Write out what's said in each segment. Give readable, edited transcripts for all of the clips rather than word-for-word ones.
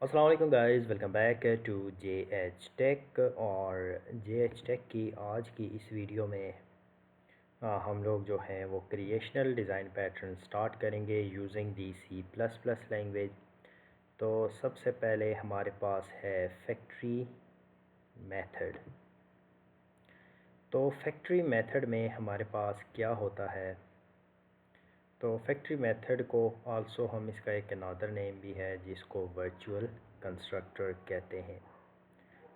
अस्सलाम वालेकुम guys, welcome back to J H tech. और जे एच टेक की आज की इस वीडियो में हम लोग जो हैं वो क्रिएशनल डिज़ाइन पैटर्न स्टार्ट करेंगे using the C plus plus language. तो सबसे पहले हमारे पास है फैक्ट्री मेथड। तो फैक्ट्री मेथड में हमारे पास क्या होता है? तो फैक्ट्री मेथड को आल्सो हम इसका एक अनदर नेम भी है जिसको वर्चुअल कंस्ट्रक्टर कहते हैं।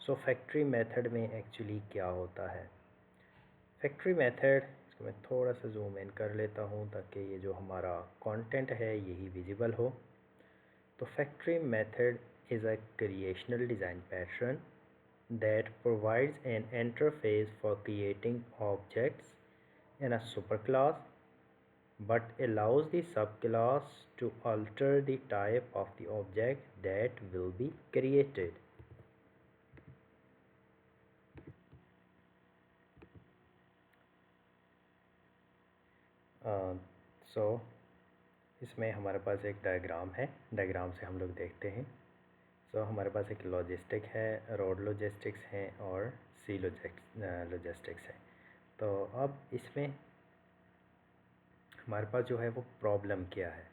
सो फैक्ट्री मेथड में एक्चुअली क्या होता है? फैक्ट्री मेथड, इसको मैं थोड़ा सा जूम इन कर लेता हूँ ताकि ये जो हमारा कंटेंट है यही विजिबल हो। तो factory method is a creational design pattern that provides an interface for creating objects in a superclass but allows the subclass to alter the type of the object that will be created. सो इसमें हमारे पास एक diagram है, diagram से हम लोग देखते हैं। सो हमारे पास एक लॉजिस्टिक है, रोड लॉजिस्टिक्स हैं और सी लॉजिस्टिक्स है। तो अब इसमें हमारे पास जो है वो प्रॉब्लम क्या है?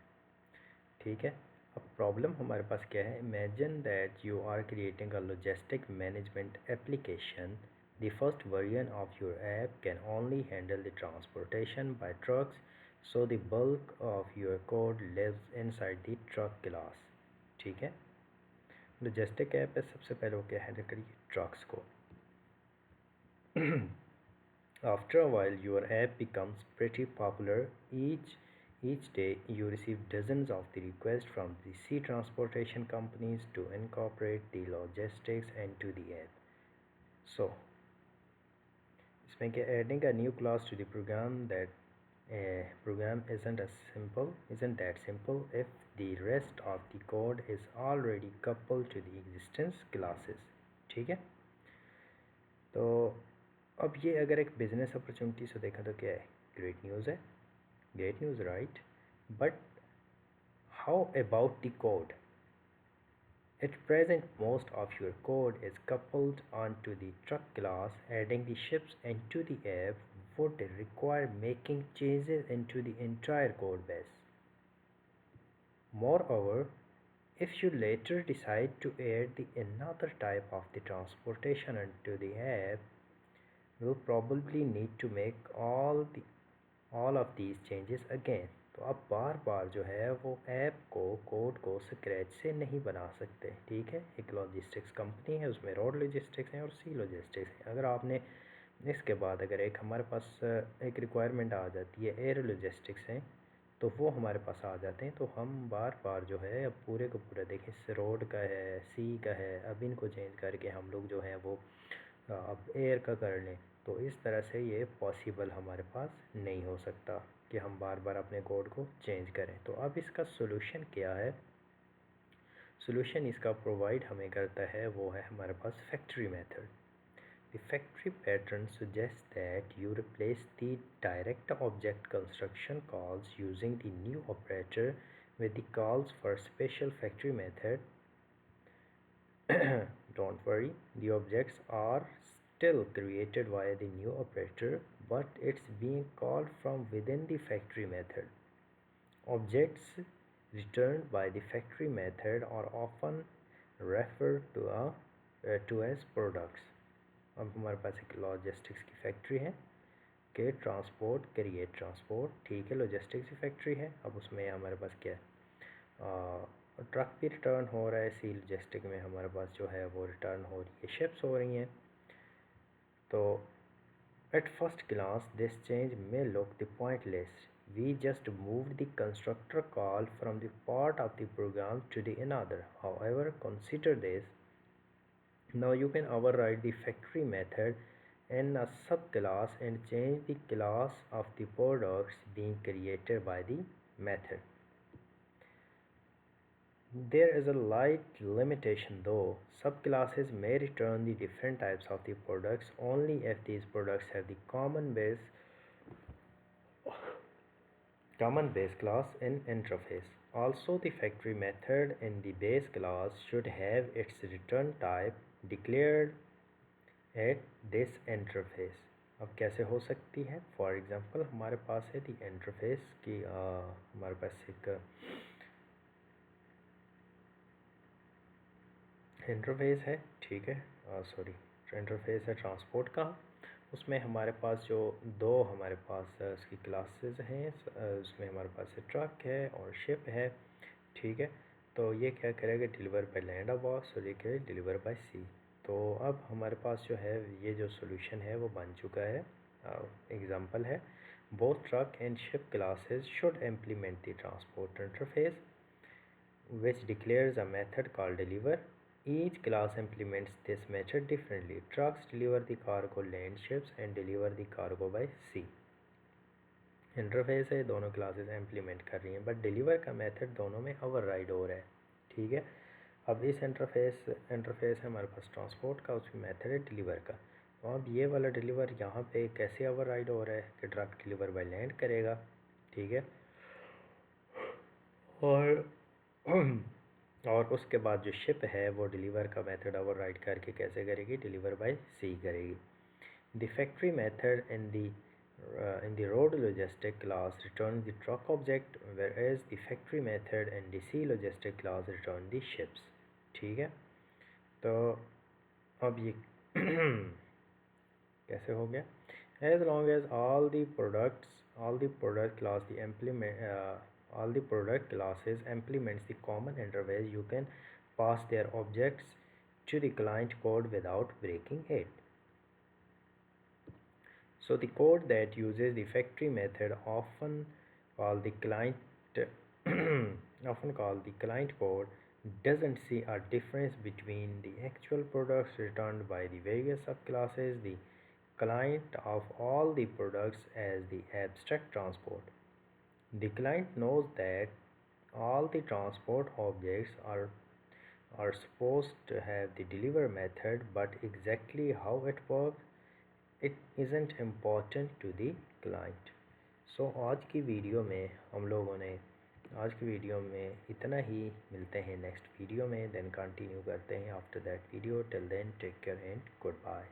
ठीक है, अब प्रॉब्लम हमारे पास क्या है? Imagine that you are creating a logistic management application. The first version of your app can only handle the transportation by trucks, so the bulk of your code lives inside the truck class. ठीक है, logistic app है, सबसे पहले वो क्या handle करिए? Trucks को। After a while, your app becomes pretty popular. Each day, you receive dozens of the requests from the sea transportation companies to incorporate the logistics into the app. So, इसमें क्या? Adding a new class to the program program isn't that simple if the rest of the code is already coupled to the existing classes. ठीक है, तो अब ये अगर एक business opportunity से देखा तो क्या है? ग्रेट न्यूज़ है, great news, right? But how about the code? At present, most of your code is coupled onto the truck class. Adding the ships into the app would require making changes into the entire code base. Moreover, if you later decide to add the another type of the transportation into the app, you'll probably need to make all of these changes again. तो अब बार बार जो है वो app को, code को scratch से नहीं बना सकते। ठीक है, एक लॉजिस्टिक्स कंपनी है, उसमें रोड लॉजिस्टिक्स हैं और सी लॉजिस्टिक्स हैं। अगर आपने इसके बाद अगर एक हमारे पास एक रिक्वायरमेंट आ जाती है, एयर लॉजिस्टिक्स हैं, तो वो हमारे पास आ जाते हैं। तो हम बार बार जो है अब पूरे को पूरा देखें, रोड का है, सी का है, अब इनको चेंज करके हम लोग जो है वो अब एयर का कर लें। तो इस तरह से ये पॉसिबल हमारे पास नहीं हो सकता कि हम बार बार अपने कोड को चेंज करें। तो अब इसका सोल्यूशन क्या है? सोल्यूशन इसका प्रोवाइड हमें करता है वो है हमारे पास factory method. The factory pattern suggests that you replace the direct object construction calls using the new operator with the calls for special factory method. Don't worry, the objects are still created via the new operator, but it's being called from within the factory method. Objects returned by the factory method are often referred to as products. अब हमारे पास एक logistics की factory है कि transport create transport. ठीक है, logistics की factory है। अब उसमें हमारे पास क्या है? ट्रक भी रिटर्न हो रहा है। सी लॉजिस्टिक में हमारे पास जो है वो रिटर्न हो रही है, शिप्स हो रही हैं। तो at first glance, this change may look pointless. We just moved the constructor call from the part of the program to the another. However, consider this. Now you can override the factory method in a subclass and change the class of the products being created by the method. There is a light limitation though. Subclasses may return the different types of the products only if these products have the common base class in interface. Also, the factory method in the base class should have its return type declared at this interface. अब कैसे हो सकती है? For example हमारे पास है दी interface की हमारे पास एक इंटरफेस है, ठीक है, सॉरी, इंटरफेस है ट्रांसपोर्ट का। उसमें हमारे पास जो दो हमारे पास उसकी क्लासेस हैं, उसमें हमारे पास ट्रक है और शिप है, ठीक है। तो ये क्या करेगा, deliver by land of box और ये क्या है, डिलीवर बाय सी। तो अब हमारे पास जो है ये जो सोल्यूशन है वो बन चुका है। एग्जांपल है, both truck and ship classes should implement the transport interface which declares a method called deliver. Each class implements this method differently. Trucks deliver the cargo, land ships and deliver the cargo by sea. Interface है, दोनों classes implement कर रही हैं, but deliver का method दोनों में override हो रहा है, ठीक है। अब इस इंटरफेस है हमारे पास ट्रांसपोर्ट का, उसकी मेथड है डिलीवर का। तो अब ये वाला डिलीवर यहाँ पे कैसे ओवरराइड हो रहा है कि ट्रक डिलीवर बाय लैंड करेगा, ठीक है। और उसके बाद जो शिप है वो डिलीवर का मेथड ओवरराइड करके कैसे करेगी, डिलीवर बाय सी करेगी। The factory method in the road logistic class return the truck object, whereas the factory method in the C logistic class return the ships, ठीक है। तो अब ये कैसे हो गया, as long as all the product class the implement all the product classes implements the common interface, you can pass their objects to the client code without breaking it. So the code that uses the factory method often called the client code doesn't see a difference between the actual products returned by the various subclasses, the client of all the products as the abstract transport. The client knows that all the transport objects are supposed to have the deliver method, but exactly how it works it isn't important to the client. So आज की video में हम लोगों ने इतना ही, मिलते हैं नेक्स्ट वीडियो में, देन कंटिन्यू करते हैं after that video. Till then take care and good bye.